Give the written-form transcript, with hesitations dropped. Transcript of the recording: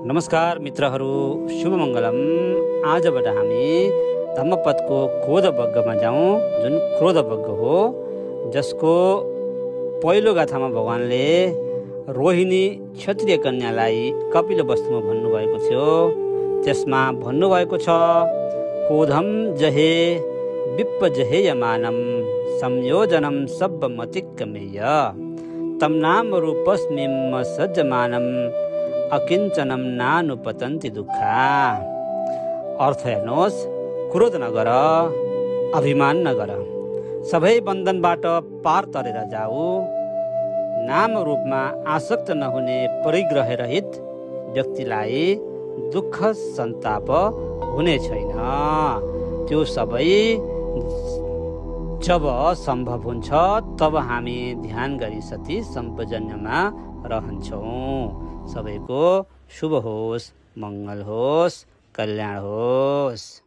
नमस्कार मित्रहरू, शुभ मङ्गलम। आजबाट हामी धम्मपदको क्रोध वर्गमा जाउँ, जुन क्रोध वर्ग हो, जसको पहिलो गाथामा भगवानले रोहिणी क्षत्रिय कन्यालाई कपिल वस्तुमा भन्नुभएको थियो। त्यसमा भन्नुभएको छ, क्रोधम जहे विप्पजहेयमानं संयोजनं सब्बमतिक्रमेय तम नाम रूपस्मिं सज्जमानं अकिञ्चनम नानुपतन्ति दुःखा। अर्थ हेर्नुहोस्, क्रोध नगर, अभिमान नगर, सबै बन्धनबाट पार तरेर जाऊ। नाम रूपमा आसक्त नहुने परिग्रह रहित व्यक्तिलाई दुःख सन्ताप हुने छैन। त्यो सबै जब सम्भव हुन्छ तब हामी ध्यान गरी सती सम्पजन्यमा रहन्छौँ। सबैको शुभ होस्, मङ्गल होस्, कल्याण होस्।